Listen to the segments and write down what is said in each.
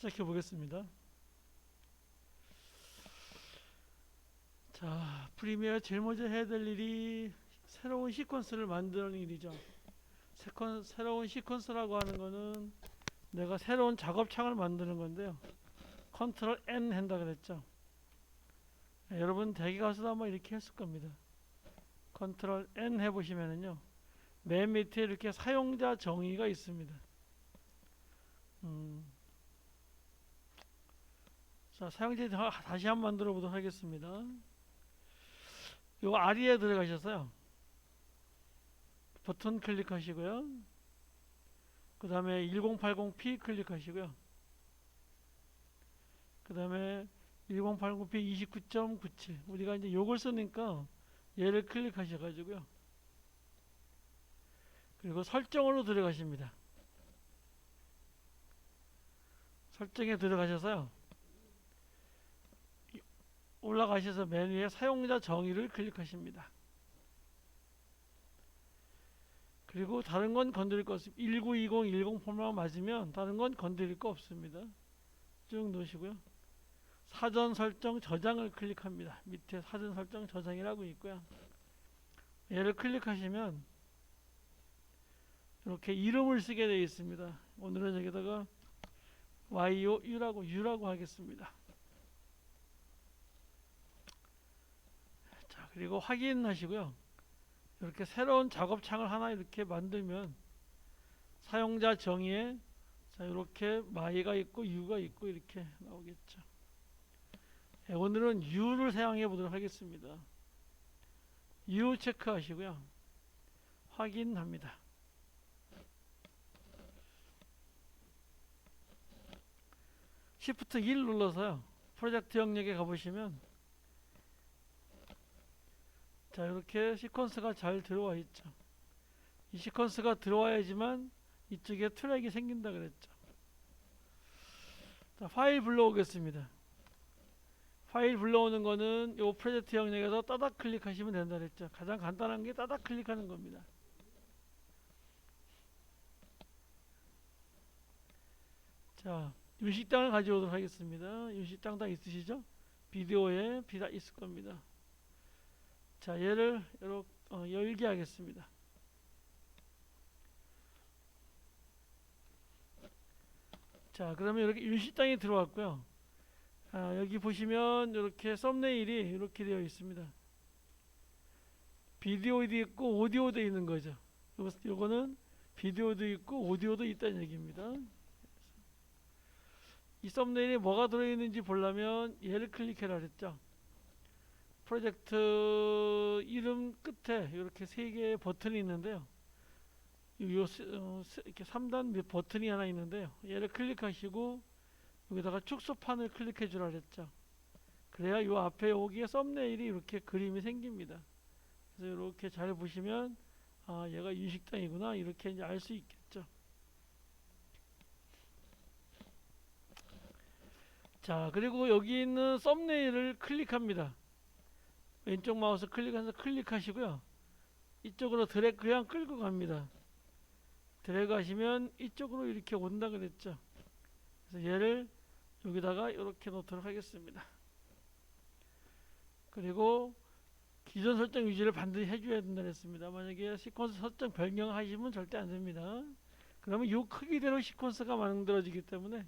시작해 보겠습니다. 자, 프리미어 제일 먼저 해야 될 일이 새로운 시퀀스를 만드는 일이죠. 새로운 시퀀스라고 하는 거는 내가 새로운 작업창을 만드는 건데요. 컨트롤 N 한다 그랬죠. 여러분 대기 가서도 아마 이렇게 했을 겁니다. 컨트롤 N 해보시면은요, 맨 밑에 이렇게 사용자 정의가 있습니다. 자, 사용자 다시 한번 만들어 보도록 하겠습니다. 요 아래에 들어가셔서요, 버튼 클릭하시고요. 그 다음에 1080p 클릭하시고요. 그 다음에 1080p 29.97, 우리가 이제 요걸 쓰니까 얘를 클릭하셔가지고요. 그리고 설정으로 들어가십니다. 설정에 들어가셔서요, 올라가셔서 맨 위에 사용자 정의를 클릭하십니다. 그리고 다른 건 건드릴 거 없습니다. 1920, 10 포맷만 맞으면 다른 건 건드릴 거 없습니다. 쭉 놓으시고요. 사전 설정 저장을 클릭합니다. 밑에 사전 설정 저장이라고 있고요. 얘를 클릭하시면 이렇게 이름을 쓰게 되어 있습니다. 오늘은 여기다가 U라고 하겠습니다. 자, 그리고 확인하시고요. 이렇게 새로운 작업창을 하나 이렇게 만들면 사용자 정의에 자, 이렇게 my가 있고 U가 있고 이렇게 나오겠죠. 네, 오늘은 U를 사용해 보도록 하겠습니다. U 체크하시고요. 확인합니다. Shift 1 눌러서요, 프로젝트 영역에 가보시면 자, 이렇게 시퀀스가 잘 들어와 있죠. 이 시퀀스가 들어와야지만 이쪽에 트랙이 생긴다 그랬죠. 자, 파일 불러오겠습니다. 파일 불러오는 거는 요 프로젝트 영역에서 따닥 클릭하시면 된다 그랬죠. 가장 간단한 게 따닥 클릭하는 겁니다. 자, 윤식당을 가져오도록 하겠습니다. 윤식당 다 있으시죠? 비디오에 비다 있을 겁니다. 자, 얘를 이렇게 열게 하겠습니다. 자, 그러면 이렇게 윤식당이 들어왔고요. 여기 보시면 이렇게 썸네일이 이렇게 되어 있습니다. 비디오도 있고 오디오도 있는 거죠. 요거는 비디오도 있고 오디오도 있다는 얘기입니다. 이 썸네일에 뭐가 들어있는지 보려면 얘를 클릭해라 그랬죠. 프로젝트 이름 끝에 이렇게 세 개의 버튼이 있는데요. 이렇게 3단 버튼이 하나 있는데요. 얘를 클릭하시고 여기다가 축소판을 클릭해 주라 그랬죠. 그래야 요 앞에 여기에 썸네일이 이렇게 그림이 생깁니다. 그래서 이렇게 잘 보시면 얘가 윤식당이구나 이렇게 이제 알 수 있겠죠. 자, 그리고 여기 있는 썸네일을 클릭합니다. 왼쪽 마우스 클릭해서 클릭하시고요. 이쪽으로 드래그 그냥 끌고 갑니다. 드래그 하시면 이쪽으로 이렇게 온다 그랬죠. 그래서 얘를 여기다가 이렇게 놓도록 하겠습니다. 그리고 기존 설정 유지를 반드시 해줘야 된다 그랬습니다. 만약에 시퀀스 설정 변경하시면 절대 안 됩니다. 그러면 이 크기대로 시퀀스가 만들어지기 때문에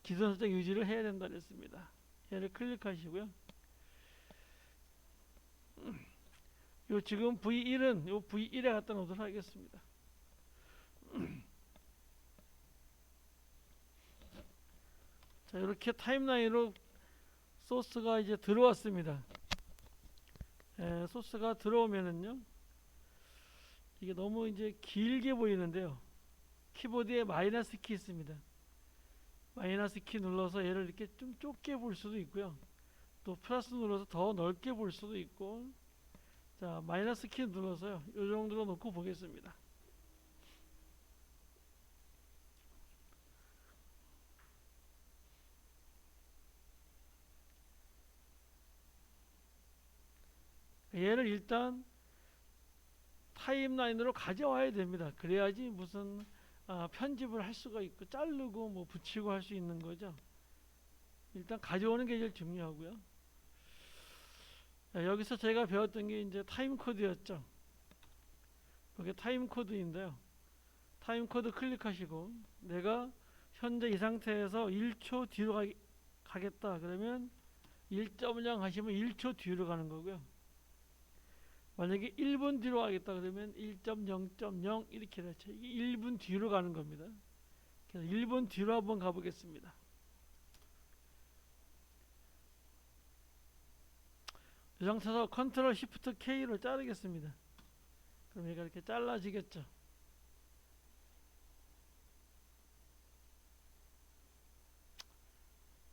기존 설정 유지를 해야 된다 그랬습니다. 얘를 클릭하시고요. 요 지금 V1은 요 V1에 갖다 놓도록 하겠습니다. 자, 이렇게 타임라인으로 소스가 이제 들어왔습니다. 소스가 들어오면은요, 이게 너무 이제 길게 보이는데요. 키보드에 마이너스 키 있습니다. 마이너스 키 눌러서 얘를 이렇게 좀 좁게 볼 수도 있고요. 또 플러스 눌러서 더 넓게 볼 수도 있고. 자, 마이너스 키 눌러서요, 이 정도로 놓고 보겠습니다. 얘를 일단 타임라인으로 가져와야 됩니다. 그래야지 무슨 편집을 할 수가 있고 자르고 뭐 붙이고 할 수 있는 거죠. 일단 가져오는 게 제일 중요하고요. 여기서 제가 배웠던 게 이제 타임 코드였죠. 이게 타임 코드인데요. 타임 코드 클릭하시고 내가 현재 이 상태에서 1초 뒤로 가겠다 그러면 1.0 하시면 1초 뒤로 가는 거고요. 만약에 1분 뒤로 가겠다 그러면 1.0.0 이렇게 되죠. 이게 1분 뒤로 가는 겁니다. 그래서 1분 뒤로 한번 가보겠습니다. 이 상태에서 컨트롤 시프트 K로 자르겠습니다. 그럼 얘가 이렇게 잘라지겠죠.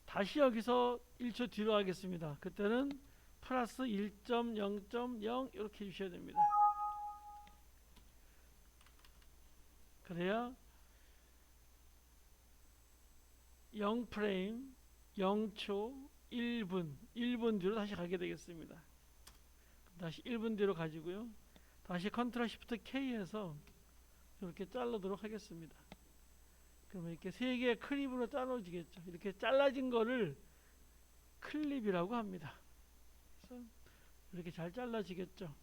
다시 여기서 1초 뒤로 하겠습니다. 그때는 플러스 1.0.0 이렇게 해주셔야 됩니다. 그래야 0프레임, 0초, 1분 뒤로 다시 가게 되겠습니다. 다시 1분 뒤로 가지고요. 다시 컨트롤 시프트 K에서 이렇게 자르도록 하겠습니다. 그러면 이렇게 세 개의 클립으로 잘라지겠죠. 이렇게 잘라진 거를 클립이라고 합니다. 그래서 이렇게 잘 잘라지겠죠.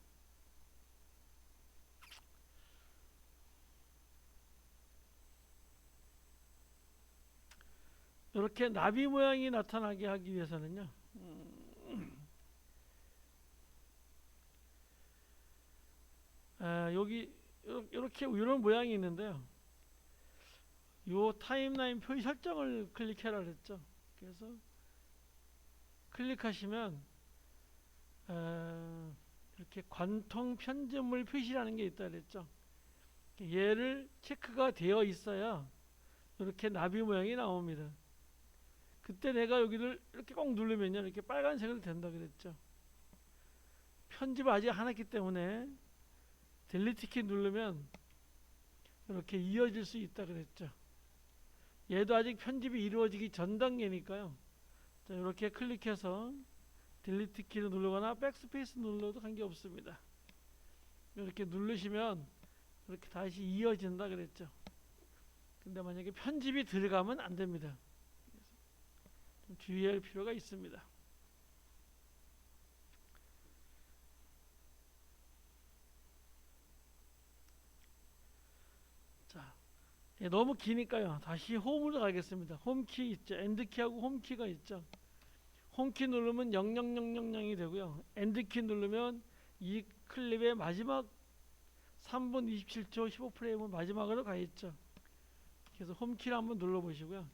이렇게 나비 모양이 나타나게 하기 위해서는요. 여기 이렇게 이런 모양이 있는데요. 요 타임라인 표시 설정을 클릭해라 그랬죠. 그래서 클릭하시면 이렇게 관통 편집물 표시라는 게 있다 그랬죠. 얘를 체크가 되어 있어야 이렇게 나비 모양이 나옵니다. 그때 내가 여기를 이렇게 꼭 누르면요 이렇게 빨간색으로 된다 그랬죠. 편집을 아직 안 했기 때문에 딜리트 키 누르면 이렇게 이어질 수 있다 그랬죠. 얘도 아직 편집이 이루어지기 전 단계니까요. 자, 이렇게 클릭해서 딜리트 키를 누르거나 백스페이스 눌러도 관계없습니다. 이렇게 누르시면 이렇게 다시 이어진다 그랬죠. 근데 만약에 편집이 들어가면 안 됩니다. 좀 주의할 필요가 있습니다. 자, 너무 기니까요. 다시 홈으로 가겠습니다. 홈키 있죠. 엔드키하고 홈키가 있죠. 홈키 누르면 00000이 되고요. 엔드키 누르면 이 클립의 마지막 3분 27초 15프레임은 마지막으로 가 있죠. 그래서 홈키를 한번 눌러 보시고요.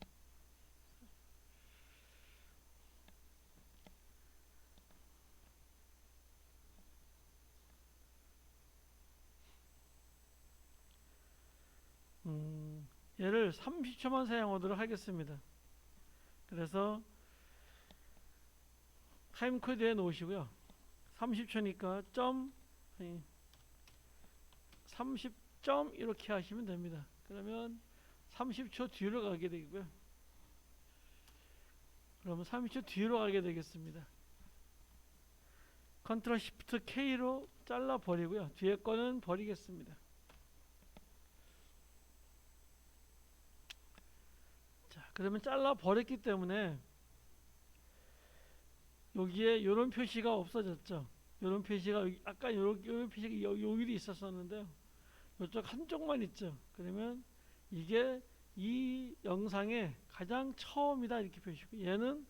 얘를 30초만 사용하도록 하겠습니다. 그래서 타임 코드에 놓으시고요. 30초니까 30점 이렇게 하시면 됩니다. 그러면 30초 뒤로 가게 되고요. 그러면 30초 뒤로 가게 되겠습니다. 컨트롤 시프트 K로 잘라 버리고요. 뒤에 거는 버리겠습니다. 자, 그러면 잘라 버렸기 때문에 여기에 이런 표시가 없어졌죠. 이런 표시가 아까 이런 표시가 여기도 있었었는데요. 이쪽 한쪽만 있죠. 그러면 이게 이 영상의 가장 처음이다 이렇게 표시고 얘는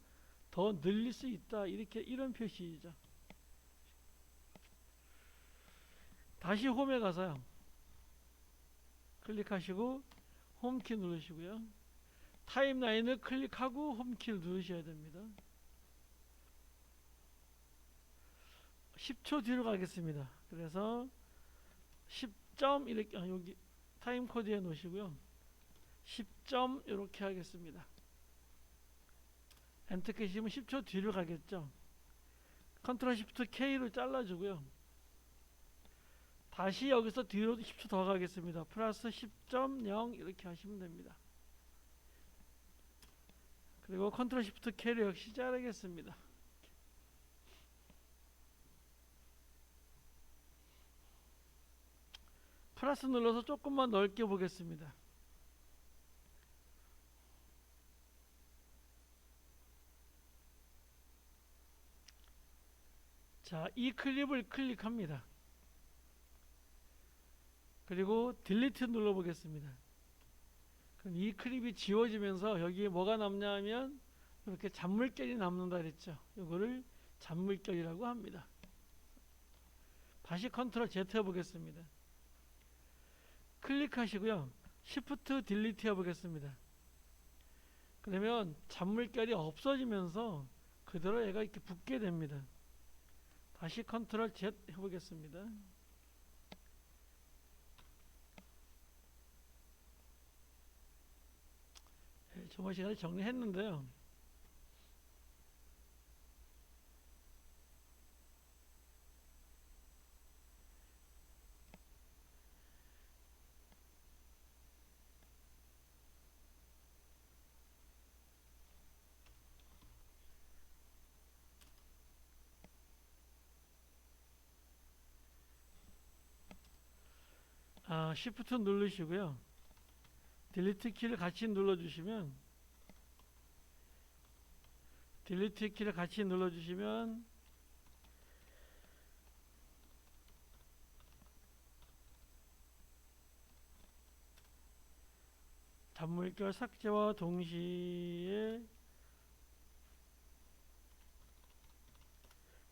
더 늘릴 수 있다 이렇게 이런 표시죠. 다시 홈에 가서요. 클릭하시고 홈키 누르시고요. 타임라인을 클릭하고 홈키를 누르셔야 됩니다. 10초 뒤로 가겠습니다. 그래서 10점 이렇게 여기 타임 코드에 놓으시고요. 10점 이렇게 하겠습니다. 엔터 키시면 10초 뒤로 가겠죠. 컨트롤 시프트 K로 잘라주고요. 다시 여기서 뒤로 10초 더 가겠습니다. 플러스 10.0 이렇게 하시면 됩니다. 그리고 컨트롤 시프트 K로 역시 자르겠습니다. 플러스 눌러서 조금만 넓게 보겠습니다. 자, 이 클립을 클릭합니다. 그리고 딜리트 눌러보겠습니다. 그럼 이 클립이 지워지면서 여기에 뭐가 남냐 하면 이렇게 잔물결이 남는다 그랬죠. 이거를 잔물결이라고 합니다. 다시 컨트롤 Z 해보겠습니다. 클릭하시고요. Shift 딜리트 해보겠습니다. 그러면 잔물결이 없어지면서 그대로 얘가 이렇게 붙게 됩니다. 다시 컨트롤 Z 해보겠습니다. 저번 시간에 정리했는데요. Shift 누르시고요. 딜리트 키를 같이 눌러주시면 잔물결 삭제와 동시에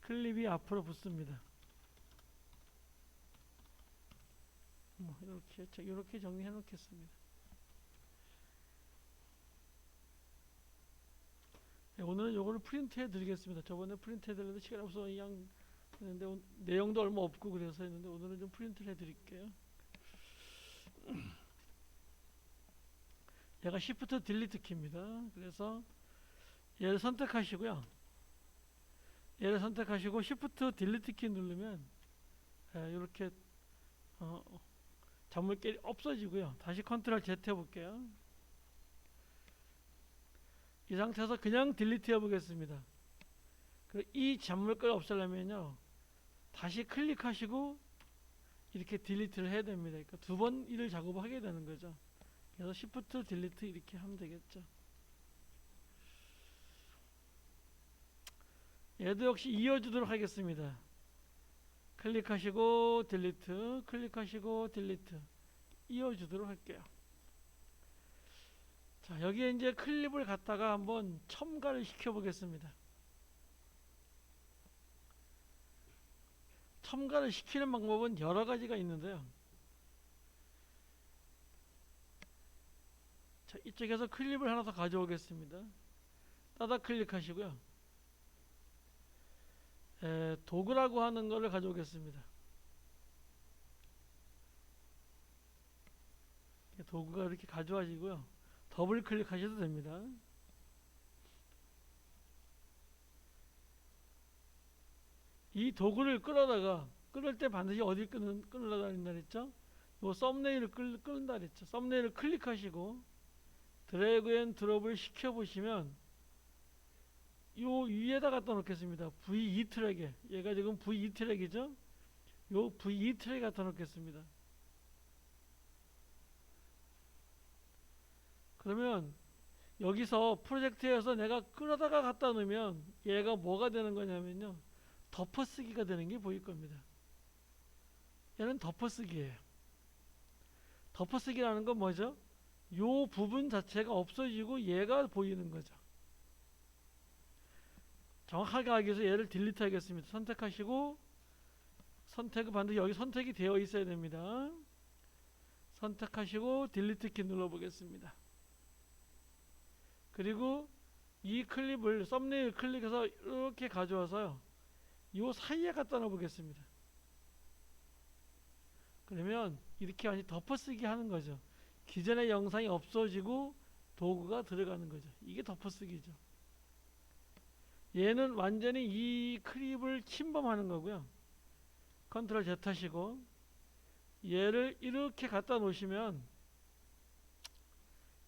클립이 앞으로 붙습니다. 이렇게 정리해 놓겠습니다. 네, 오늘은 요거를 프린트 해 드리겠습니다. 저번에 프린트 해 드렸는데 시간이 없어서 그냥 했는데 내용도 얼마 없고 그래서 했는데 오늘은 좀 프린트를 해 드릴게요. 얘가 Shift 딜리트 키입니다. 그래서 얘를 선택하시고요. Shift 딜리트 키 누르면 이렇게 잔물결이 없어지고요. 다시 컨트롤 Z 해볼게요. 이 상태에서 그냥 딜리트 해보겠습니다. 이 잔물결 없애려면요, 다시 클릭하시고 이렇게 딜리트를 해야 됩니다. 그러니까 두 번 이를 작업을 하게 되는 거죠. 그래서 Shift 딜리트 이렇게 하면 되겠죠. 얘도 역시 이어주도록 하겠습니다. 클릭하시고 딜리트, 클릭하시고 딜리트, 이어주도록 할게요. 자, 여기에 이제 클립을 갖다가 한번 첨가를 시켜 보겠습니다. 첨가를 시키는 방법은 여러 가지가 있는데요. 자, 이쪽에서 클립을 하나 더 가져오겠습니다. 따다 클릭하시고요. 도구라고 하는 것을 가져오겠습니다. 도구가 이렇게 가져와지고요. 더블 클릭하셔도 됩니다. 이 도구를 끌을 때 반드시 어디 끌으려고 한다 그랬죠? 요 썸네일을 끌는다 그랬죠? 썸네일을 클릭하시고 드래그 앤 드롭을 시켜 보시면 요 위에다 갖다 놓겠습니다. V2 트랙에, 얘가 지금 V2 트랙이죠? 요 V2 트랙에 갖다 놓겠습니다. 그러면 여기서 프로젝트에서 내가 끌어다가 갖다 놓으면 얘가 뭐가 되는 거냐면요, 덮어쓰기가 되는 게 보일 겁니다. 얘는 덮어쓰기예요. 덮어쓰기라는 건 뭐죠? 요 부분 자체가 없어지고 얘가 보이는 거죠. 정확하게 하기 위해서 얘를 딜리트 하겠습니다. 선택하시고, 선택은 반드시 여기 선택이 되어 있어야 됩니다. 선택하시고 딜리트 키 눌러보겠습니다. 그리고 이 클립을 썸네일 클릭해서 이렇게 가져와서요, 요 사이에 갖다 놓어보겠습니다. 그러면 이렇게 완전히 덮어쓰기 하는 거죠. 기존의 영상이 없어지고 도구가 들어가는 거죠. 이게 덮어쓰기죠. 얘는 완전히 이 클립을 침범하는 거고요. 컨트롤 Z 하시고 얘를 이렇게 갖다 놓으시면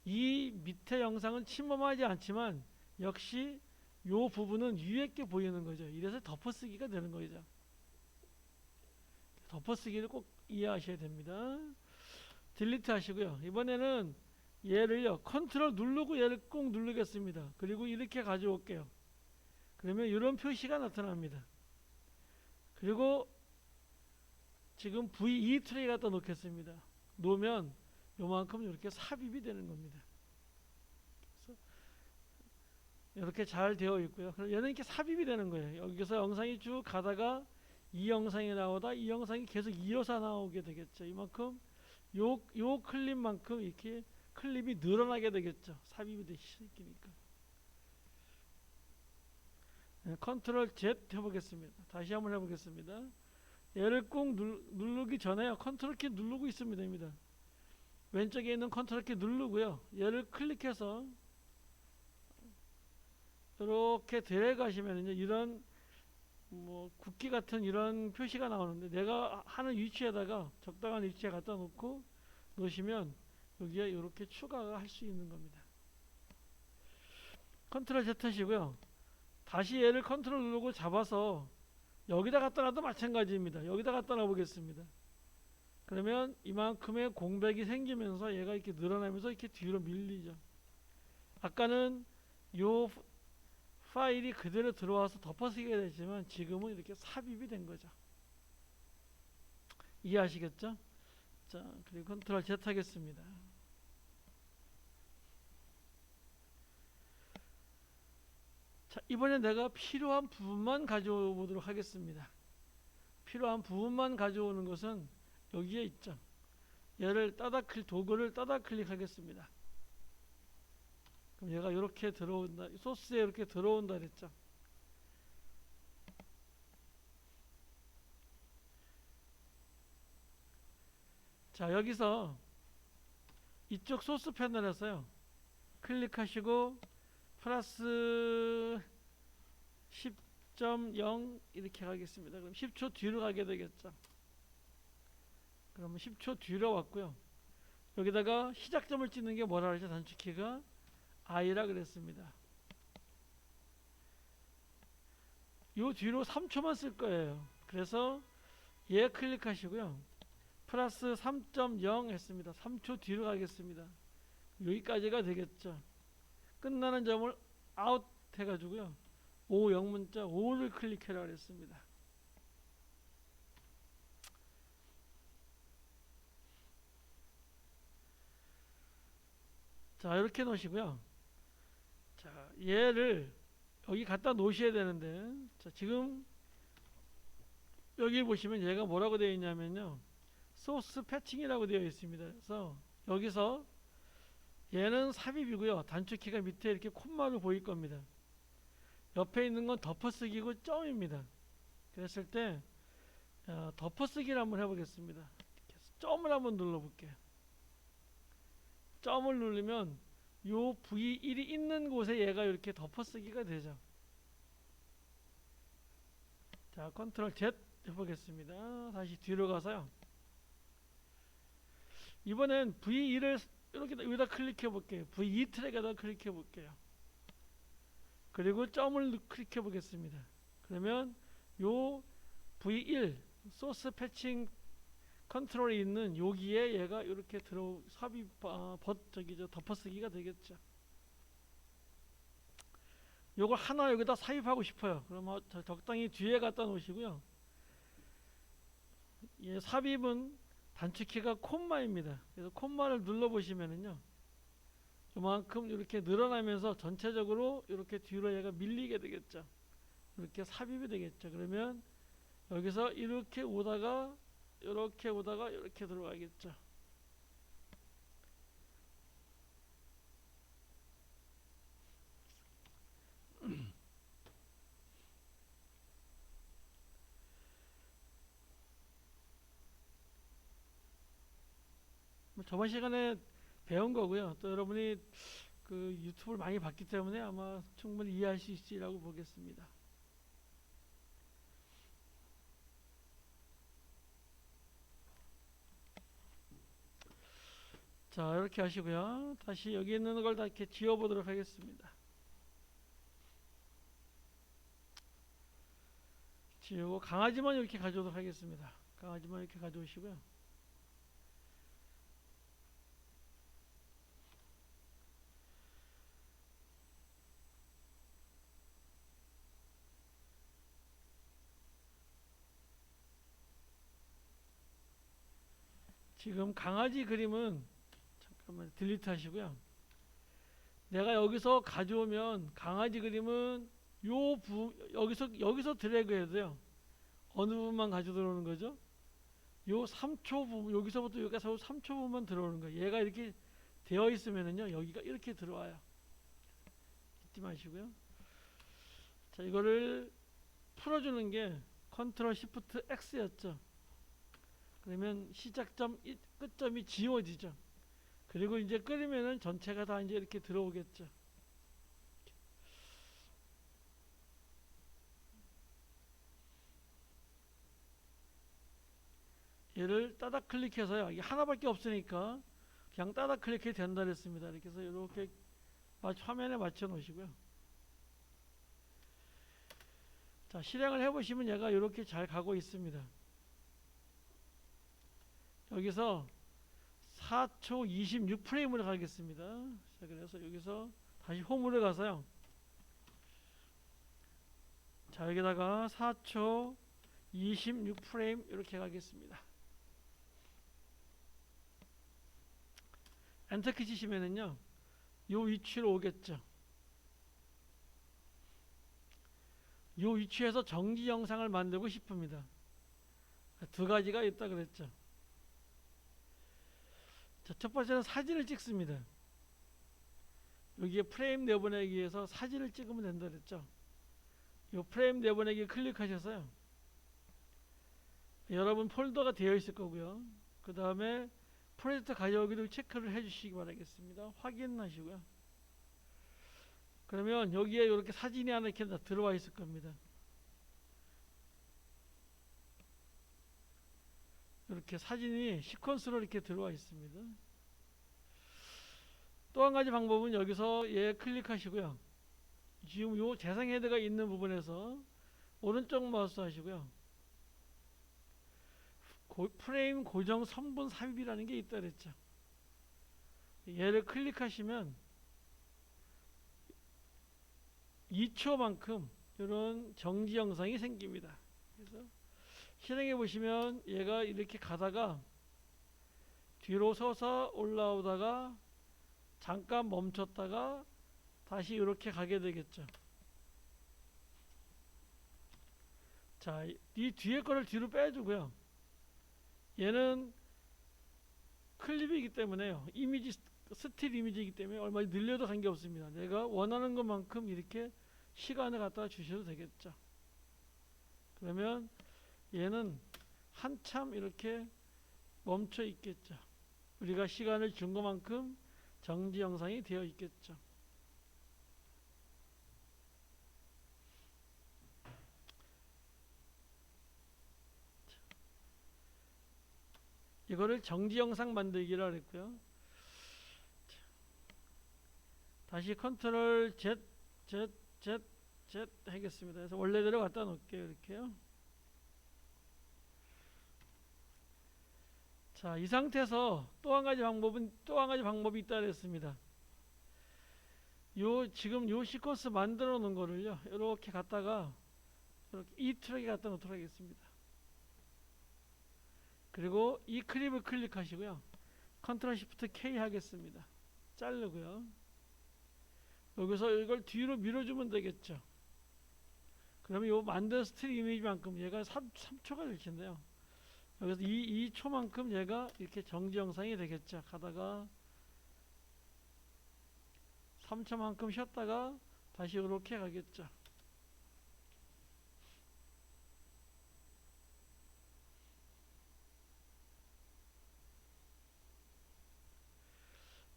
이 밑에 영상은 침범하지 않지만 역시 요 부분은 위에 게 보이는 거죠. 이래서 덮어쓰기가 되는 거죠. 덮어쓰기를 꼭 이해하셔야 됩니다. 딜리트 하시고요. 이번에는 얘를요, 컨트롤 누르고 얘를 꼭 누르겠습니다. 그리고 이렇게 가져올게요. 그러면 이런 표시가 나타납니다. 그리고 지금 V2 트레이 갖다 놓겠습니다. 놓으면 요만큼 이렇게 삽입이 되는 겁니다. 그래서 이렇게 잘 되어 있고요. 그럼 얘는 이렇게 삽입이 되는 거예요. 여기서 영상이 쭉 가다가 이 영상이 나오다 이 영상이 계속 이어서 나오게 되겠죠. 이만큼 요 클립만큼 이렇게 클립이 늘어나게 되겠죠. 삽입이 되시니까. 네, 컨트롤 Z 해보겠습니다. 다시 한번 해보겠습니다. 얘를 꾹 누르기 전에요. 컨트롤 키 누르고 있으면 됩니다. 왼쪽에 있는 컨트롤 키 누르고요. 얘를 클릭해서 이렇게 데려가시면요. 이런 뭐 국기 같은 이런 표시가 나오는데 내가 하는 위치에다가 적당한 위치에 갖다 놓고 놓으시면 여기에 이렇게 추가할 수 있는 겁니다. 컨트롤 Z시고요. 다시 얘를 컨트롤 누르고 잡아서 여기다 갖다 놔도 마찬가지입니다. 여기다 갖다 놔 보겠습니다. 그러면 이만큼의 공백이 생기면서 얘가 이렇게 늘어나면서 이렇게 뒤로 밀리죠. 아까는 요 파일이 그대로 들어와서 덮어쓰기가 됐지만 지금은 이렇게 삽입이 된 거죠. 이해하시겠죠? 자, 그리고 컨트롤 Z 하겠습니다. 자, 이번에 내가 필요한 부분만 가져오 보도록 하겠습니다. 필요한 부분만 가져오는 것은 여기에 있죠. 얘를 도구를 따다 클릭하겠습니다. 그럼 얘가 이렇게 들어온다. 소스에 이렇게 들어온다 그랬죠. 자, 여기서 이쪽 소스 패널에서요. 클릭하시고 플러스 10.0 이렇게 가겠습니다. 그럼 10초 뒤로 가게 되겠죠. 그러면 10초 뒤로 왔고요. 여기다가 시작점을 찍는 게 뭐라 그러죠? 단축키가 I라 그랬습니다. 요 뒤로 3초만 쓸 거예요. 그래서 얘 클릭하시고요. 플러스 3.0 했습니다. 3초 뒤로 가겠습니다. 여기까지가 되겠죠. 끝나는 점을 아웃 해가지고요. 5 영문자 5를 클릭해라 그랬습니다. 자, 이렇게 놓으시고요. 자, 얘를 여기 갖다 놓으셔야 되는데, 자, 지금 여기 보시면 얘가 뭐라고 되어 있냐면요. 소스 패칭이라고 되어 있습니다. 그래서 여기서 얘는 삽입이고요. 단축키가 밑에 이렇게 콤마로 보일 겁니다. 옆에 있는 건 덮어쓰기고 점입니다. 그랬을 때 덮어쓰기를 한번 해보겠습니다. 점을 한번 눌러볼게요. 점을 누르면 요 V1이 있는 곳에 얘가 이렇게 덮어쓰기가 되죠. 자, 컨트롤 Z 해보겠습니다. 다시 뒤로 가서요. 이번엔 V2를 이렇게 여기다 클릭해 볼게요. V2 트랙에다 클릭해 볼게요. 그리고 점을 클릭해 보겠습니다. 그러면 요 V1 소스 패칭 컨트롤이 있는 여기에 얘가 이렇게 삽입 덮어쓰기가 되겠죠. 요걸 하나 여기다 삽입하고 싶어요. 그러면 적당히 뒤에 갖다 놓으시고요. 예, 삽입은 단축키가 콤마입니다. 그래서 콤마를 눌러 보시면은요. 요만큼 이렇게 늘어나면서 전체적으로 이렇게 뒤로 얘가 밀리게 되겠죠. 이렇게 삽입이 되겠죠. 그러면 여기서 이렇게 오다가 이렇게 들어가겠죠. 저번 시간에 배운 거고요. 또 여러분이 그 유튜브를 많이 봤기 때문에 아마 충분히 이해할 수 있으리라고 보겠습니다. 자, 이렇게 하시고요. 다시 여기 있는 걸 다 이렇게 지워보도록 하겠습니다. 지우고 강아지만 이렇게 가져오도록 하겠습니다. 강아지만 이렇게 가져오시고요. 지금 강아지 그림은 잠깐만 딜리트 하시고요. 내가 여기서 가져오면 강아지 그림은 여기서 드래그 해도 돼요. 어느 부분만 가져 들어오는 거죠? 요 3초 부분, 여기서부터 여기까지 3초 부분만 들어오는 거예요. 얘가 이렇게 되어 있으면은요, 여기가 이렇게 들어와요. 잊지 마시고요. 자, 이거를 풀어주는 게 컨트롤 시프트 X였죠. 그러면 시작점, 끝점이 지워지죠. 그리고 이제 끓이면은 전체가 다 이제 이렇게 들어오겠죠. 얘를 따닥 클릭해서요. 이게 하나밖에 없으니까 그냥 따닥 클릭해도 된다 그랬습니다. 이렇게 해서 이렇게 화면에 맞춰 놓으시고요. 자, 실행을 해보시면 얘가 이렇게 잘 가고 있습니다. 여기서 4초 26프레임으로 가겠습니다. 자, 그래서 여기서 다시 홈으로 가서요. 자, 여기다가 4초 26프레임 이렇게 가겠습니다. 엔터키 치시면은요, 요 위치로 오겠죠. 요 위치에서 정지 영상을 만들고 싶습니다. 두 가지가 있다 그랬죠. 자, 첫 번째는 사진을 찍습니다. 여기에 프레임 내보내기 위해서 사진을 찍으면 된다 그랬죠. 이 프레임 내보내기 클릭하셔서요. 여러분 폴더가 되어 있을 거고요. 그 다음에 프로젝트 가져오기도 체크를 해주시기 바라겠습니다. 확인하시고요. 그러면 여기에 이렇게 사진이 하나 이렇게 들어와 있을 겁니다. 이렇게 사진이 시퀀스로 이렇게 들어와 있습니다. 또 한 가지 방법은 여기서 얘 클릭하시고요. 지금 요 재생 헤드가 있는 부분에서 오른쪽 마우스 하시고요. 프레임 고정 선분 삽입이라는 게 있다 그랬죠. 얘를 클릭하시면 2초만큼 이런 정지 영상이 생깁니다. 그래서 실행해 보시면 얘가 이렇게 가다가 뒤로 서서 올라오다가 잠깐 멈췄다가 다시 이렇게 가게 되겠죠. 자, 이 뒤에 거를 뒤로 빼주고요. 얘는 클립이기 때문에요. 이미지 스틸 이미지이기 때문에 얼마 늘려도 관계없습니다. 내가 원하는 것만큼 이렇게 시간을 갖다 주셔도 되겠죠. 그러면 얘는 한참 이렇게 멈춰 있겠죠. 우리가 시간을 준 것만큼 정지 영상이 되어 있겠죠. 이거를 정지 영상 만들기라 그랬고요. 다시 컨트롤 Z 하겠습니다. 그래서 원래대로 갖다 놓을게요. 이렇게요. 자, 이 상태에서 또 한 가지 방법이 있다 그랬습니다. 지금 요 시퀀스 만들어 놓은 거를요, 이렇게 갖다가 이렇게 이 트랙에 갖다 놓도록 하겠습니다. 그리고 이 클립을 클릭하시고요. 컨트롤 시프트 K 하겠습니다. 자르고요. 여기서 이걸 뒤로 밀어주면 되겠죠. 그러면 요 만든 스틸 이미지만큼 얘가 3초가 될 텐데요. 여기서 2초만큼 얘가 이렇게 정지 영상이 되겠죠. 가다가 3초만큼 쉬었다가 다시 이렇게 가겠죠.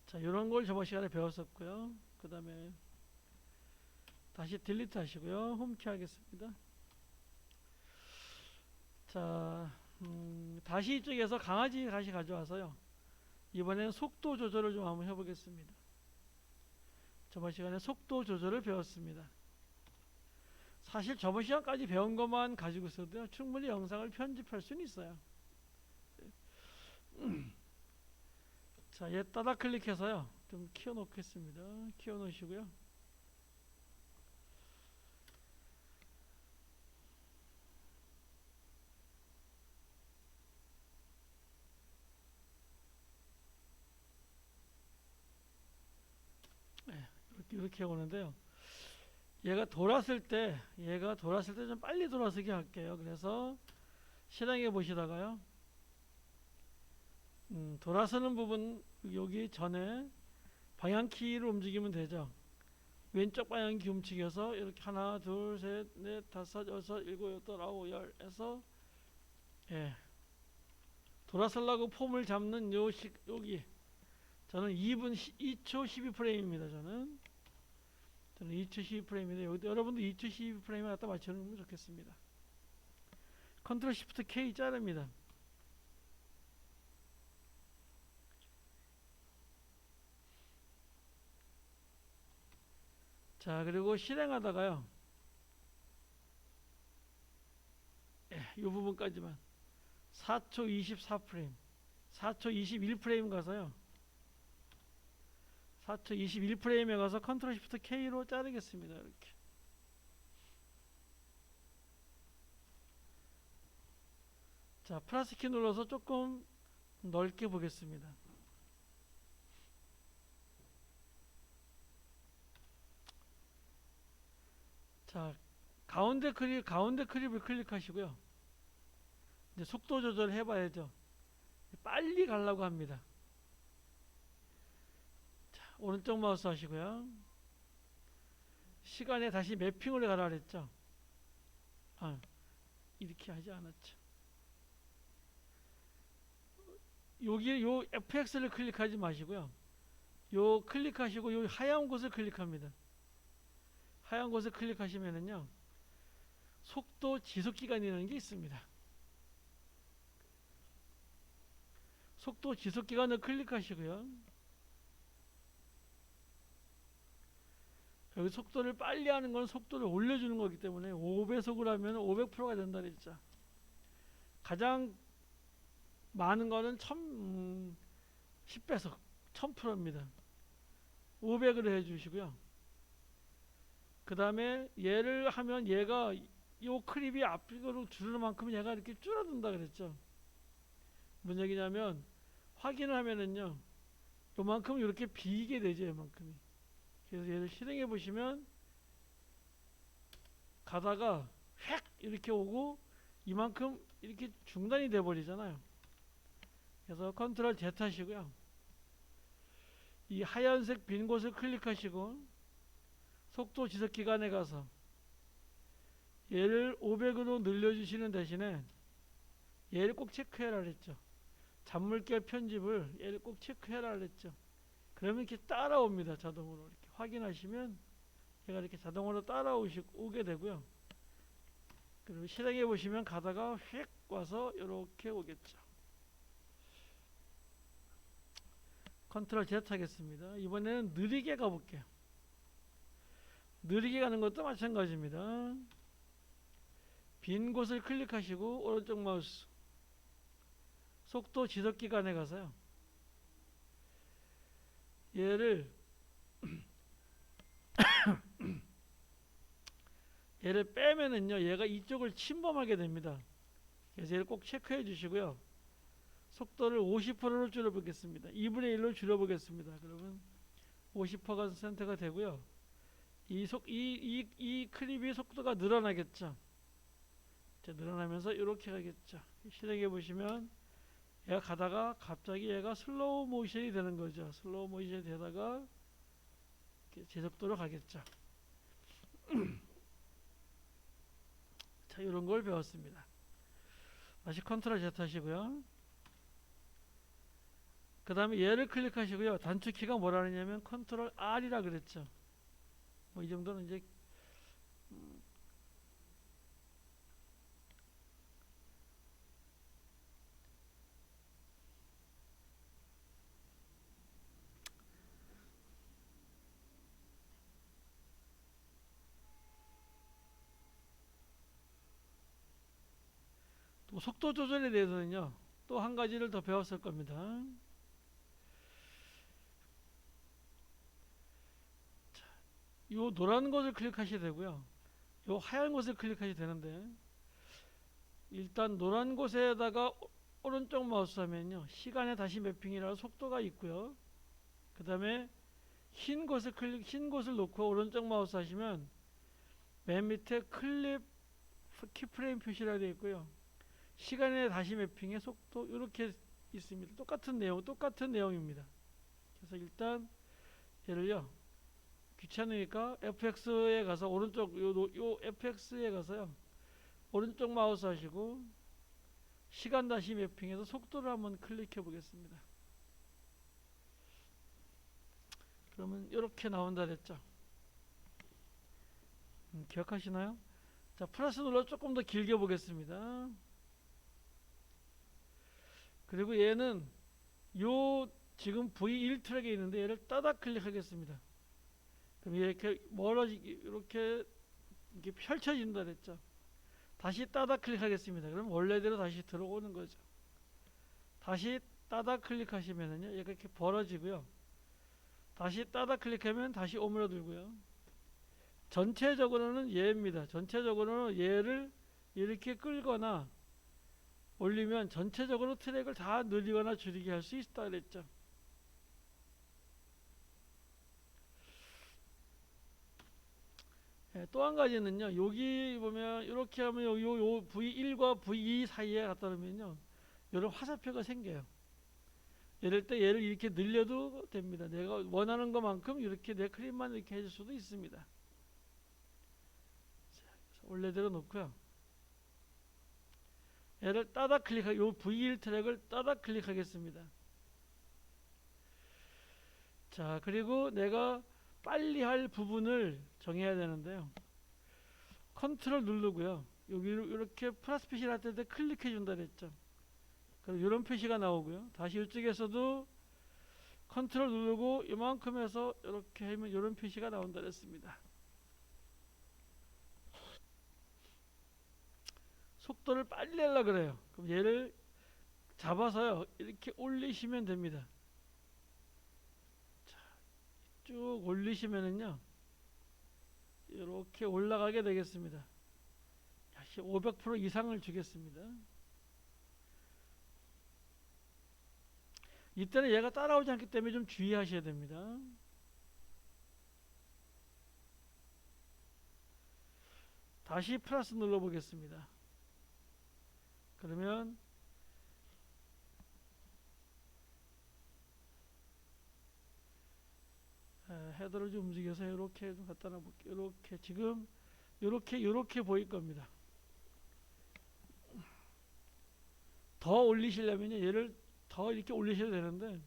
자, 이런 걸 저번 시간에 배웠었고요. 그 다음에 다시 딜리트 하시고요. 홈키 하겠습니다. 자, 다시 이쪽에서 강아지 다시 가져와서요. 이번엔 속도 조절을 좀 한번 해보겠습니다. 저번 시간에 속도 조절을 배웠습니다. 사실 저번 시간까지 배운 것만 가지고 있어도 충분히 영상을 편집할 수는 있어요. 자, 얘 따다 클릭해서요. 좀 키워 놓겠습니다. 키워 놓으시고요. 이렇게 오는데요. 얘가 돌았을 때 좀 빨리 돌아서게 할게요. 그래서 실행해 보시다가요. 돌아서는 부분 여기 전에 방향키를 움직이면 되죠. 왼쪽 방향키 움직여서 이렇게 하나, 둘, 셋, 넷, 다섯, 여섯, 일곱, 여덟, 아홉, 열 해서 예. 돌아서려고 폼을 잡는 여기 저는 2초 12프레임입니다. 저는 2초 12프레임인데 여러분도 2초 12프레임을 갖다 맞춰놓으면 좋겠습니다. 컨트롤 시프트 K 자릅니다. 자, 그리고 실행하다가요. 이 부분까지만 4초 24프레임 4초 21프레임 가서요. 4초 21프레임에 가서 컨트롤 시프트 K로 자르겠습니다. 이렇게. 자, 플러스 키 눌러서 조금 넓게 보겠습니다. 자, 가운데 크립을 클릭하시고요. 이제 속도 조절 해봐야죠. 빨리 가려고 합니다. 자, 오른쪽 마우스 하시고요. 시간에 다시 매핑을 가라 그랬죠. 이렇게 하지 않았죠. 여기 요 FX를 클릭하지 마시고요. 요 클릭하시고 요 하얀 곳을 클릭합니다. 하얀 곳을 클릭하시면은요. 속도 지속 기간이라는 게 있습니다. 속도 지속 기간을 클릭하시고요. 여기 속도를 빨리 하는 건 속도를 올려주는 거기 때문에 5배속으로 하면 500%가 된다 그랬죠. 가장 많은 거는 10배속 1000%입니다. 500으로 해주시고요. 그 다음에 얘를 하면 얘가 요 크립이 앞으로 줄는 만큼 얘가 이렇게 줄어든다 그랬죠. 무슨 얘기냐면 확인을 하면은요 요만큼 이렇게 비게 되죠. 요만큼이. 그래서 얘를 실행해 보시면 가다가 획 이렇게 오고 이만큼 이렇게 중단이 돼 버리잖아요. 그래서 컨트롤 Z 하시고요. 이 하얀색 빈 곳을 클릭하시고 속도 지속 기간에 가서 얘를 500으로 늘려주시는 대신에 얘를 꼭 체크해라 그랬죠. 잔물결 편집을 얘를 꼭 체크해라 그랬죠. 그러면 이렇게 따라옵니다. 자동으로 이렇게 확인하시면 얘가 이렇게 자동으로 따라오게 되고요. 그리고 실행해 보시면 가다가 휙 와서 이렇게 오겠죠. 컨트롤 Z 하겠습니다. 이번에는 느리게 가볼게요. 느리게 가는 것도 마찬가지입니다. 빈 곳을 클릭하시고 오른쪽 마우스 속도 지속 기간에 가서요. 얘를 빼면은요 얘가 이쪽을 침범하게 됩니다. 그래서 얘를 꼭 체크해 주시고요. 속도를 50%로 줄여보겠습니다. 2분의 1로 줄여보겠습니다. 그러면 50%가 센터가 되고요. 이 클립이 속도가 늘어나겠죠. 자, 늘어나면서 이렇게 가겠죠. 실행해 보시면 얘가 가다가 갑자기 얘가 슬로우 모션이 되는 거죠. 슬로우 모션이 되다가 제속도로 가겠죠. 자, 이런 걸 배웠습니다. 다시 컨트롤 Z 하시고요. 그 다음에 얘를 클릭하시고요. 단축키가 뭐라 그러냐면 컨트롤 R이라 그랬죠. 뭐 이 정도는 이제 또 속도 조절에 대해서는요. 또 한 가지를 더 배웠을 겁니다. 자, 요 노란 것을 클릭하셔야 되고요. 요 하얀 것을 클릭하셔야 되는데 일단 노란 곳에다가 오른쪽 마우스 하면요. 시간에 다시 매핑이라는 속도가 있고요. 그 다음에 흰 곳을 놓고 오른쪽 마우스 하시면 맨 밑에 클립 키프레임 표시라 되어 있고요. 시간의 다시 매핑의 속도 이렇게 있습니다. 똑같은 내용입니다. 그래서 일단 얘를요, 귀찮으니까 FX에 가서 요 FX에 가서요, 오른쪽 마우스 하시고 시간 다시 매핑해서 속도를 한번 클릭해 보겠습니다. 그러면 이렇게 나온다 그랬죠. 기억하시나요? 자, 플러스 눌러 조금 더 길게 보겠습니다. 그리고 얘는 요 지금 V1 트랙에 있는데 얘를 따닥 클릭하겠습니다. 그럼 이렇게 이렇게 펼쳐진다 그랬죠. 다시 따닥 클릭하겠습니다. 그럼 원래대로 다시 들어오는 거죠. 다시 따닥 클릭하시면은요, 얘가 이렇게 벌어지고요. 다시 따닥 클릭하면 다시 오므려들고요. 전체적으로는 얘입니다. 전체적으로는 얘를 이렇게 끌거나 올리면 전체적으로 트랙을 다 늘리거나 줄이게 할 수 있다 그랬죠. 예, 또 한 가지는요, 여기 보면 이렇게 하면 요 V1과 V2 사이에 갖다 놓으면요, 이런 화살표가 생겨요. 이럴 때 얘를 이렇게 늘려도 됩니다. 내가 원하는 것만큼 이렇게 내 그림만 이렇게 해줄 수도 있습니다. 자, 원래대로 놓고요. 얘를 따닥 요 V1 트랙을 따닥 클릭하겠습니다. 자, 그리고 내가 빨리 할 부분을 정해야 되는데요. 컨트롤 누르고요. 여기 이렇게 플러스 표시를 할 때 클릭해 준다 그랬죠. 그럼 이런 표시가 나오고요. 다시 이쪽에서도 컨트롤 누르고 이만큼 해서 이렇게 하면 이런 표시가 나온다 그랬습니다. 속도를 빨리 내려 그래요. 그럼 얘를 잡아서요, 이렇게 올리시면 됩니다. 자, 쭉 올리시면은요, 이렇게 올라가게 되겠습니다. 다시 500% 이상을 주겠습니다. 이때는 얘가 따라오지 않기 때문에 좀 주의하셔야 됩니다. 다시 플러스 눌러 보겠습니다. 그러면 헤더를 좀 움직여서 이렇게 좀 갖다 놔볼게요. 이렇게 지금 이렇게 보일 겁니다. 더 올리시려면 얘를 더 이렇게 올리셔야 되는데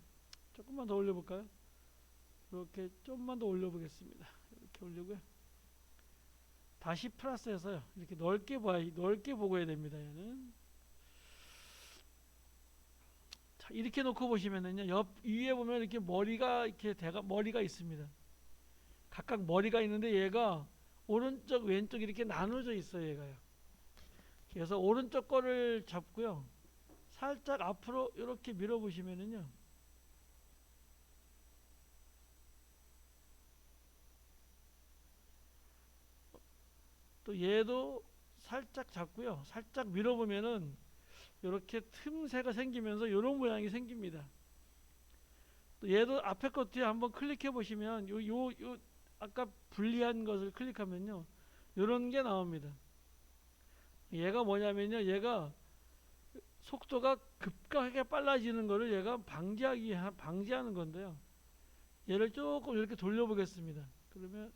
조금만 더 올려볼까요? 이렇게 좀만 더 올려보겠습니다. 이렇게 올리고요. 다시 플러스해서요. 이렇게 넓게 보고 해야 됩니다. 얘는. 자, 이렇게 놓고 보시면은요, 옆 위에 보면 이렇게 머리가 있습니다. 각각 머리가 있는데 얘가 오른쪽 왼쪽 이렇게 나눠져 있어요. 얘가요. 그래서 오른쪽 거를 잡고요, 살짝 앞으로 이렇게 밀어 보시면은요, 또 얘도 살짝 잡고요, 살짝 밀어 보면은 이렇게 틈새가 생기면서 이런 모양이 생깁니다. 또 얘도 앞에 것 뒤에 한번 클릭해 보시면 요 아까 분리한 것을 클릭하면요, 이런 게 나옵니다. 얘가 뭐냐면요, 얘가 속도가 급격하게 빨라지는 것을 얘가 방지하는 건데요. 얘를 조금 이렇게 돌려보겠습니다. 그러면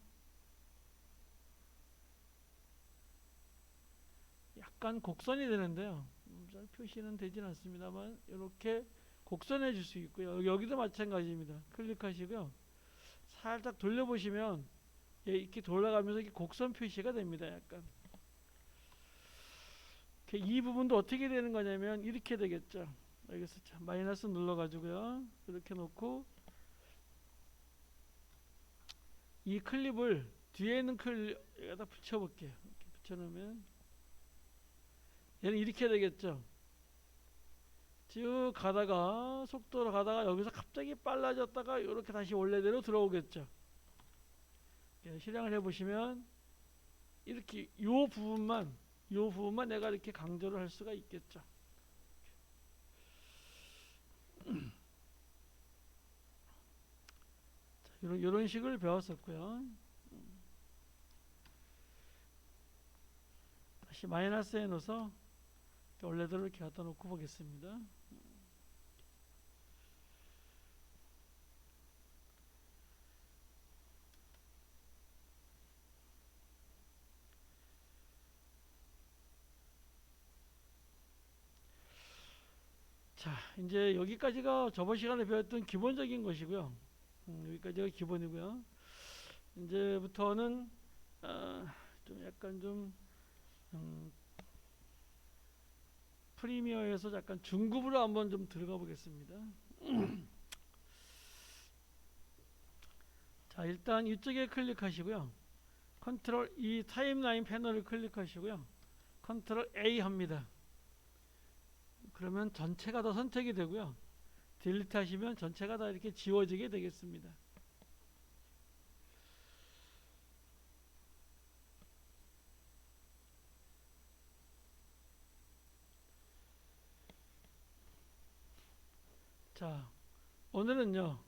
약간 곡선이 되는데요. 잘 표시는 되진 않습니다만 이렇게 곡선해 줄 수 있고요. 여기도 마찬가지입니다. 클릭하시고요, 살짝 돌려보시면 이렇게 돌아가면서 이렇게 곡선 표시가 됩니다. 약간 이 부분도 어떻게 되는 거냐면 이렇게 되겠죠. 여기서 마이너스 눌러 가지고요, 이렇게 놓고 이 클립을 뒤에 있는 클립에다 붙여 볼게요. 이렇게 붙여 놓으면 얘는 이렇게 되겠죠. 쭉 가다가 속도로 가다가 여기서 갑자기 빨라졌다가 이렇게 다시 원래대로 들어오겠죠. 실행을 해보시면 이렇게 요 부분만 내가 이렇게 강조를 할 수가 있겠죠. 자, 이런 식을 배웠었고요. 다시 마이너스에 넣어서 원래대로 이렇게 갖다 놓고 보겠습니다. 자, 이제 여기까지가 저번 시간에 배웠던 기본적인 것이고요. 여기까지가 기본이고요. 이제부터는 좀 약간 좀 프리미어에서 약간 중급으로 한번 좀 들어가 보겠습니다. 자, 일단 이쪽에 클릭하시고요. 컨트롤 E 타임라인 패널을 클릭하시고요. 컨트롤 A 합니다. 그러면 전체가 다 선택이 되고요. 딜리트 하시면 전체가 다 이렇게 지워지게 되겠습니다. 자, 오늘은요,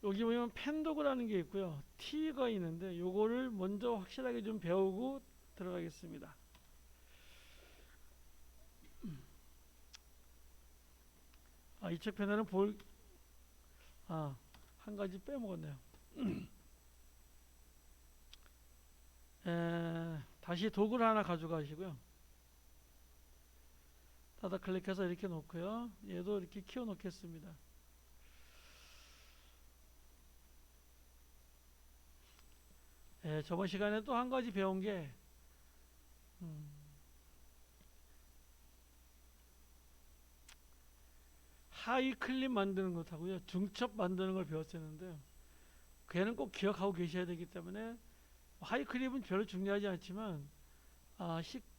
여기 보면 펜도그라는 게 있고요. T가 있는데 요거를 먼저 확실하게 좀 배우고 들어가겠습니다. 이쪽 패널은 한 가지 빼먹었네요. 다시 도구를 하나 가져가시고요. 따다 클릭해서 이렇게 놓고요. 얘도 이렇게 키워 놓겠습니다. 저번 시간에 또 한 가지 배운 게 하이 클립 만드는 것하고요, 중첩 만드는 걸 배웠었는데요. 걔는 꼭 기억하고 계셔야 되기 때문에 하이 클립은 별로 중요하지 않지만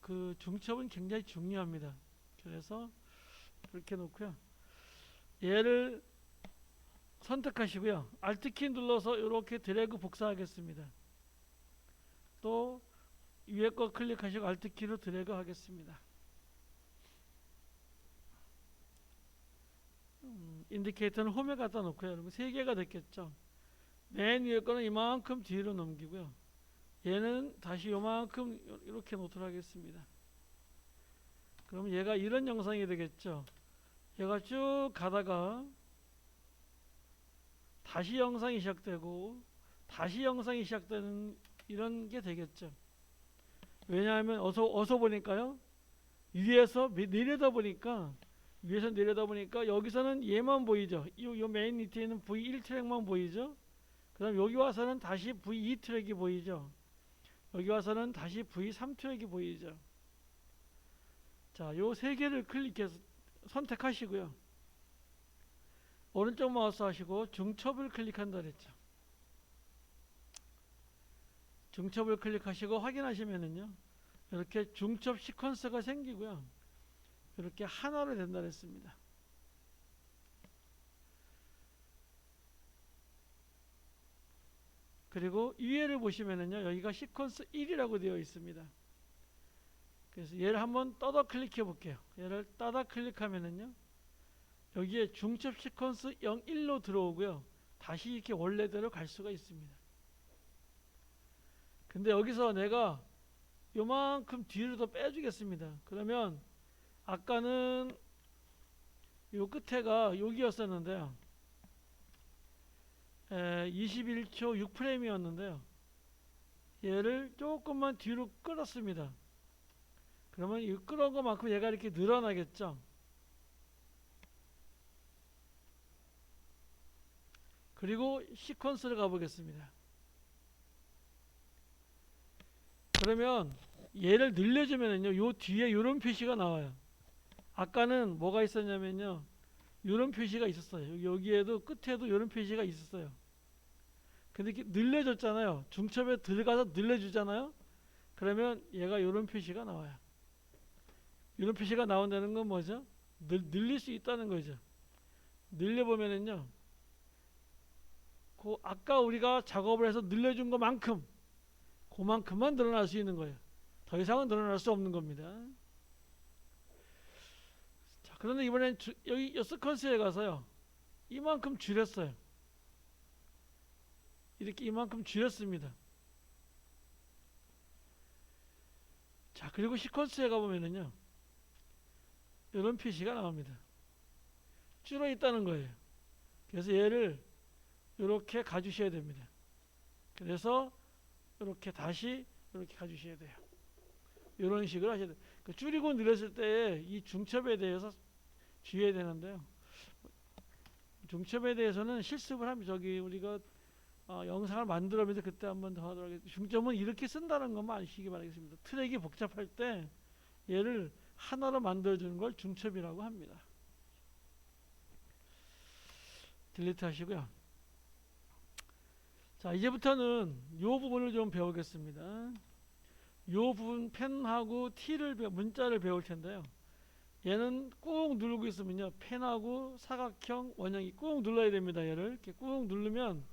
그 중첩은 굉장히 중요합니다. 그래서 그렇게 놓고요. 얘를 선택하시고요. Alt키 눌러서 이렇게 드래그 복사하겠습니다. 또 위에 거 클릭하시고 Alt키로 드래그 하겠습니다. 인디케이터는 홈에 갖다 놓고요. 여러분 3개가 됐겠죠. 맨 위에 거는 이만큼 뒤로 넘기고요. 얘는 다시 요만큼 이렇게 놓도록 하겠습니다. 그럼 얘가 이런 영상이 되겠죠. 얘가 쭉 가다가 다시 영상이 시작되고 다시 영상이 시작되는 이런 게 되겠죠. 왜냐하면 어서 보니까요, 위에서 내려다 보니까 여기서는 얘만 보이죠. 요 메인 밑에 있는 V1 트랙만 보이죠. 그 다음 여기 와서는 다시 V2 트랙이 보이죠. 여기 와서는 다시 V3 트랙이 보이죠. 자, 요 3개를 클릭해서 선택하시고요. 오른쪽 마우스 하시고 중첩을 클릭한다 그랬죠. 중첩을 클릭하시고 확인하시면은요, 이렇게 중첩 시퀀스가 생기고요. 이렇게 하나로 된다 그랬습니다. 그리고 위에를 보시면은요, 여기가 시퀀스 1이라고 되어 있습니다. 그래서 얘를 한번 따다 클릭해 볼게요. 얘를 따다 클릭하면은요, 여기에 중첩 시퀀스 0, 1로 들어오고요. 다시 이렇게 원래대로 갈 수가 있습니다. 근데 여기서 내가 요만큼 뒤로 더 빼주겠습니다. 그러면 아까는 요 끝에가 여기였었는데요. 21초 6프레임이었는데요. 얘를 조금만 뒤로 끌었습니다. 그러면 이 끌어온 것만큼 얘가 이렇게 늘어나겠죠. 그리고 시퀀스를 가보겠습니다. 그러면 얘를 늘려주면요, 요 뒤에 이런 표시가 나와요. 아까는 뭐가 있었냐면요, 이런 표시가 있었어요. 여기에도 끝에도 이런 표시가 있었어요. 근데 이렇게 늘려줬잖아요. 중첩에 들어가서 늘려주잖아요. 그러면 얘가 이런 표시가 나와요. 이런 표시가 나온다는 건 뭐죠? 늘릴 수 있다는 거죠. 늘려보면은요, 아까 우리가 작업을 해서 늘려준 것만큼 그만큼만 늘어날 수 있는 거예요. 더 이상은 늘어날 수 없는 겁니다. 자, 그런데 이번엔 여기 스퀀스에 가서요, 이만큼 줄였어요. 이렇게 이만큼 줄였습니다. 자, 그리고 시퀀스에 가보면은요, 이런 표시가 나옵니다. 줄어 있다는 거예요. 그래서 얘를 이렇게 가주셔야 됩니다. 그래서 이렇게 다시 이렇게 가주셔야 돼요. 이런 식으로 하셔야 돼요. 그 줄이고 늘렸을 때 이 중첩에 대해서 주의해야 되는데요. 중첩에 대해서는 실습을 하면 저기 우리가 영상을 만들어면서 그때 한번 더 하도록 하겠습니다. 중점은 이렇게 쓴다는 것만 아시기 바라겠습니다. 트랙이 복잡할 때 얘를 하나로 만들어주는 걸 중첩이라고 합니다. 딜리트 하시고요. 자, 이제부터는 이 부분을 좀 배우겠습니다. 이 부분 펜하고 T를 문자를 배울 텐데요. 얘는 꾹 누르고 있으면요, 펜하고 사각형 원형이 꾹 눌러야 됩니다. 얘를 이렇게 꾹 누르면,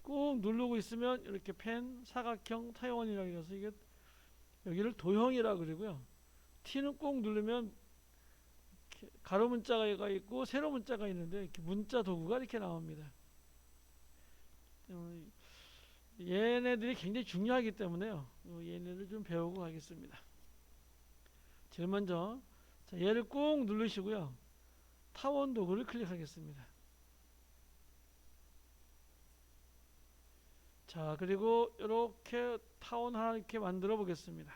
꾹 누르고 있으면 이렇게 펜 사각형 타원이라고 해서 이게 여기를 도형이라고 그러고요. T는 꾹 누르면 가로 문자가 있고 세로 문자가 있는데 이렇게 문자 도구가 이렇게 나옵니다. 얘네들이 굉장히 중요하기 때문에요. 얘네들 좀 배우고 가겠습니다. 제일 먼저 자, 얘를 꾹 누르시고요. 타원 도구를 클릭하겠습니다. 자, 그리고 이렇게 타원 하나 이렇게 만들어 보겠습니다.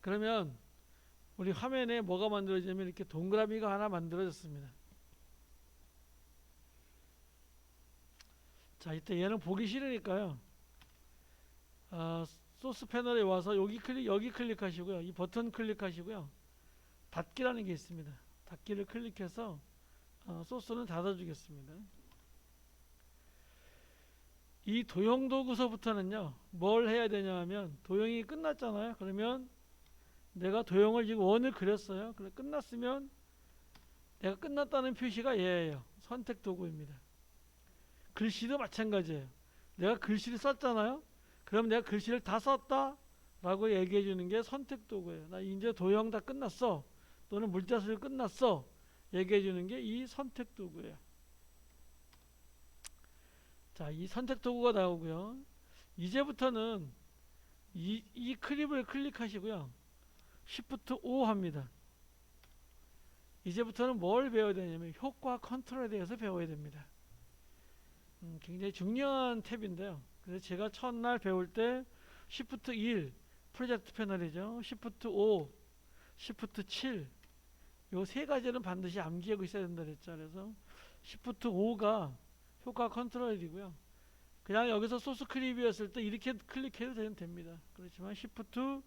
그러면 우리 화면에 뭐가 만들어지냐면 이렇게 동그라미가 하나 만들어졌습니다. 자, 이때 얘는 보기 싫으니까요. 소스 패널에 와서 여기 클릭하시고요. 이 버튼 클릭하시고요. 닫기라는 게 있습니다. 닫기를 클릭해서 소스는 닫아주겠습니다. 이 도형 도구서부터는요, 뭘 해야 되냐 하면 도형이 끝났잖아요. 그러면 내가 도형을 지금 원을 그렸어요. 그래 끝났으면 내가 끝났다는 표시가 얘예요. 선택 도구입니다. 글씨도 마찬가지예요. 내가 글씨를 썼잖아요. 그럼 내가 글씨를 다 썼다 라고 얘기해 주는 게 선택 도구예요. 나 이제 도형 다 끝났어. 또는 물자술 끝났어. 얘기해 주는 게 이 선택 도구예요. 자, 이 선택 도구가 나오고요. 이제부터는 이 클립을 클릭하시고요. Shift O 합니다. 이제부터는 뭘 배워야 되냐면 효과 컨트롤에 대해서 배워야 됩니다. 굉장히 중요한 탭인데요. 그래서 제가 첫날 배울 때 Shift 1 프로젝트 패널이죠. Shift 5, Shift 7 요 세 가지는 반드시 암기하고 있어야 된다 그랬죠. 그래서 Shift 5가 효과 컨트롤이고요. 그냥 여기서 소스 클립이었을 때 이렇게 클릭해도 됩니다. 그렇지만 Shift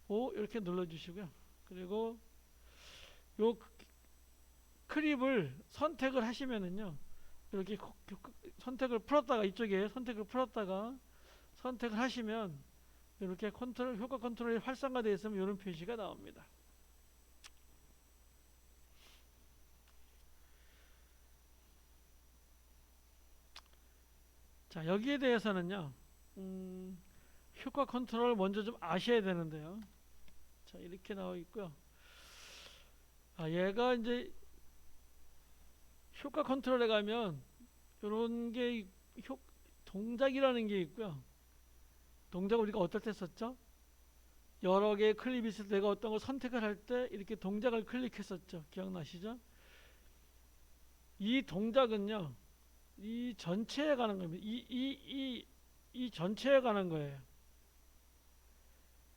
5 이렇게 눌러주시고요. 그리고 요 클립을 선택을 하시면은요, 이렇게 선택을 풀었다가 이쪽에 선택을 풀었다가 선택을 하시면 이렇게 효과 컨트롤이 활성화되어 있으면 이런 표시가 나옵니다. 자, 여기에 대해서는요, 효과 컨트롤 먼저 좀 아셔야 되는데요. 자, 이렇게 나와 있고요. 얘가 이제 효과 컨트롤에 가면 이런 게 동작이라는 게 있고요. 동작 우리가 어떨 때 썼죠? 여러 개의 클립이 있을 때 내가 어떤 걸 선택을 할 때 이렇게 동작을 클릭했었죠. 기억나시죠? 이 동작은요, 이 전체에 가는 겁니다. 이 전체에 가는 거예요.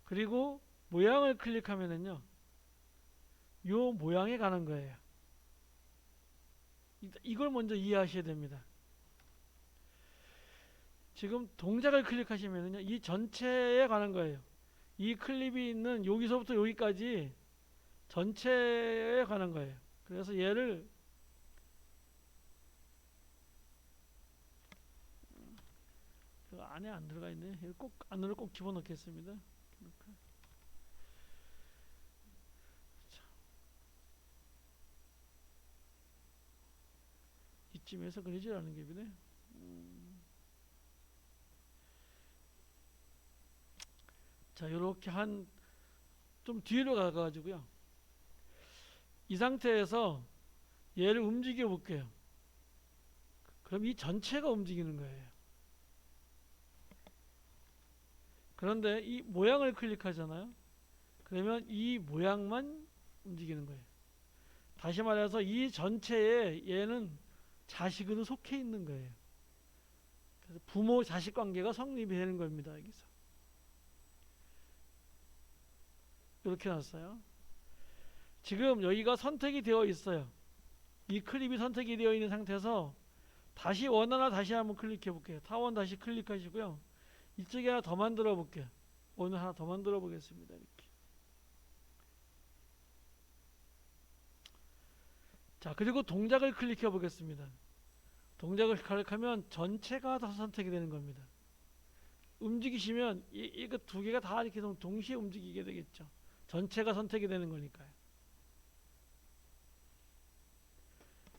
그리고 모양을 클릭하면은요, 요 모양에 가는 거예요. 이걸 먼저 이해하셔야 됩니다. 지금 동작을 클릭하시면은요, 이 전체에 가는 거예요. 이 클립이 있는 여기서부터 여기까지 전체에 가는 거예요. 그래서 얘를 그 안에 안 들어가 있네. 꼭 안으로 꼭 집어넣겠습니다. 이쯤에서 그러지 않은 게 비네. 자, 이렇게 한 좀 뒤로 가가지고요. 이 상태에서 얘를 움직여 볼게요. 그럼 이 전체가 움직이는 거예요. 그런데 이 모양을 클릭하잖아요. 그러면 이 모양만 움직이는 거예요. 다시 말해서 이 전체에 얘는 자식으로 속해 있는 거예요. 그래서 부모 자식 관계가 성립이 되는 겁니다. 여기서 이렇게 놨어요. 지금 여기가 선택이 되어 있어요. 이 클립이 선택이 되어 있는 상태에서 다시 원 하나 다시 한번 클릭해 볼게요. 타원 다시 클릭하시고요. 이쪽에 하나 더 만들어 볼게요. 원을 하나 더 만들어 보겠습니다. 이렇게. 자, 그리고 동작을 클릭해 보겠습니다. 동작을 클릭하면 전체가 다 선택이 되는 겁니다. 움직이시면 이거 두 개가 다 이렇게 동시에 움직이게 되겠죠. 전체가 선택이 되는 거니까요.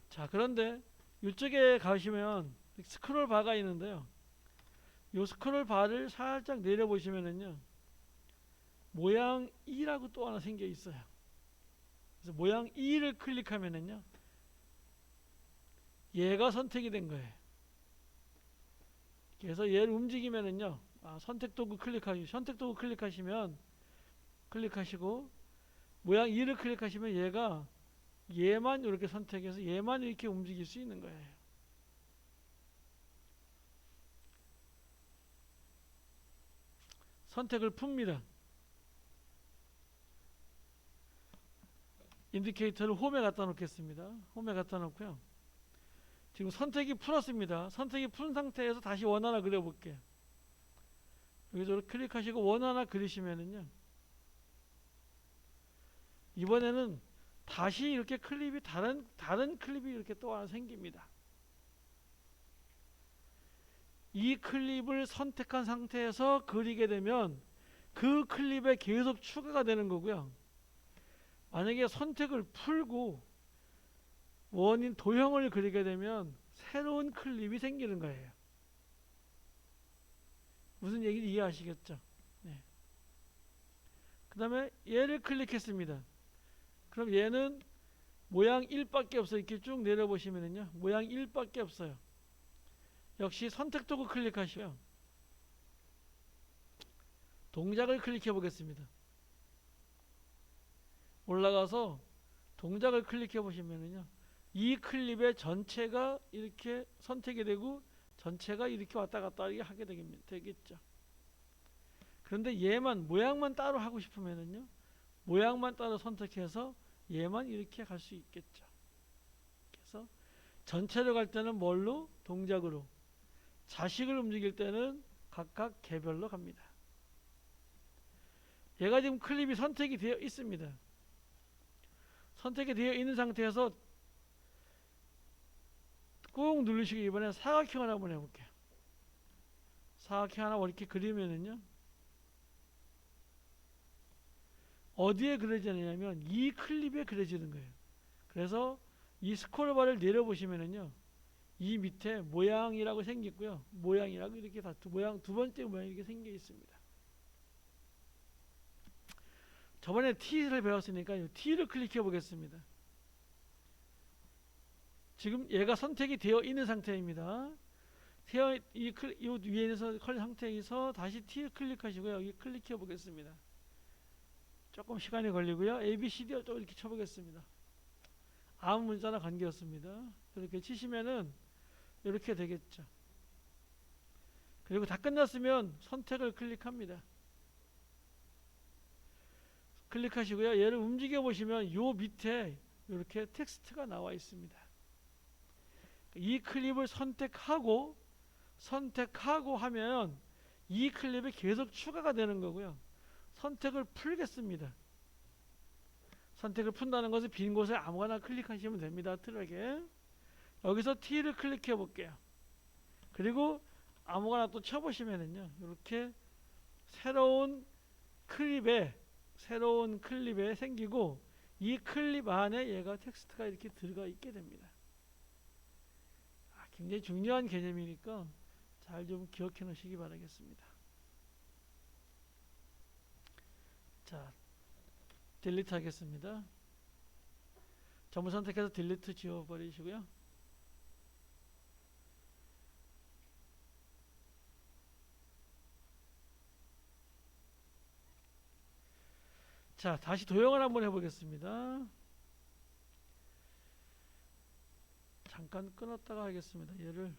자, 그런데 이쪽에 가시면 스크롤 바가 있는데요. 이 스크롤 바를 살짝 내려보시면은요, 모양 2라고 또 하나 생겨 있어요. 그래서 모양 2를 클릭하면은요, 얘가 선택이 된 거예요. 그래서 얘를 움직이면은요, 선택 도구 클릭하시면 클릭하시고 모양 2를 클릭하시면 얘만 이렇게 선택해서 얘만 이렇게 움직일 수 있는 거예요. 선택을 풉니다. 인디케이터를 홈에 갖다 놓겠습니다. 홈에 갖다 놓고요. 지금 선택이 풀었습니다. 선택이 푼 상태에서 다시 원 하나 그려볼게요. 여기서 클릭하시고 원 하나 그리시면은요, 이번에는 다시 이렇게 클립이 다른 클립이 이렇게 또 하나 생깁니다. 이 클립을 선택한 상태에서 그리게 되면 그 클립에 계속 추가가 되는 거고요. 만약에 선택을 풀고 원인 도형을 그리게 되면 새로운 클립이 생기는 거예요. 무슨 얘기인지 이해하시겠죠? 네. 그 다음에 얘를 클릭했습니다. 그럼 얘는 모양 1밖에 없어요. 이렇게 쭉 내려보시면은요, 모양 1밖에 없어요. 역시 선택 도구 클릭하시고요. 동작을 클릭해 보겠습니다. 올라가서 동작을 클릭해 보시면은요, 이 클립의 전체가 이렇게 선택이 되고 전체가 이렇게 왔다 갔다 하게 되겠죠. 그런데 얘만 모양만 따로 하고 싶으면은요, 모양만 따로 선택해서 얘만 이렇게 갈 수 있겠죠. 그래서 전체로 갈 때는 뭘로? 동작으로. 자식을 움직일 때는 각각 개별로 갑니다. 얘가 지금 클립이 선택이 되어 있습니다. 선택이 되어 있는 상태에서 꾹 누르시고 이번에 사각형을 한번 해볼게요. 사각형 하나 이렇게 그리면은요, 어디에 그려지느냐면 이 클립에 그려지는 거예요. 그래서 이 스크롤바를 내려보시면은요, 이 밑에 모양이라고 생겼고요, 모양이라고 이렇게 두 번째 모양이 이렇게 생겨 있습니다. 저번에 T를 배웠으니까 T를 클릭해 보겠습니다. 지금 얘가 선택이 되어 있는 상태입니다. 이 위에서 상태에서 다시 T 클릭하시고요. 여기 클릭해 보겠습니다. 조금 시간이 걸리고요. A, B, C, D 또 이렇게 쳐보겠습니다. 아무 문자나 관계없습니다. 이렇게 치시면은 이렇게 되겠죠. 그리고 다 끝났으면 선택을 클릭합니다. 클릭하시고요. 얘를 움직여 보시면 요 밑에 이렇게 텍스트가 나와 있습니다. 이 클립을 선택하고 하면 이 클립이 계속 추가가 되는 거고요. 선택을 풀겠습니다. 선택을 푼다는 것은 빈 곳에 아무거나 클릭하시면 됩니다. 트랙에 여기서 T를 클릭해 볼게요. 그리고 아무거나 또 쳐보시면은요, 이렇게 새로운 클립에 생기고 이 클립 안에 얘가 텍스트가 이렇게 들어가 있게 됩니다. 굉장히 중요한 개념이니까 잘 좀 기억해 놓으시기 바라겠습니다. 자, 딜리트 하겠습니다. 전부 선택해서 딜리트 지워버리시고요. 자, 다시 도형을 한번 해보겠습니다. 잠깐 끊었다가 하겠습니다. 얘를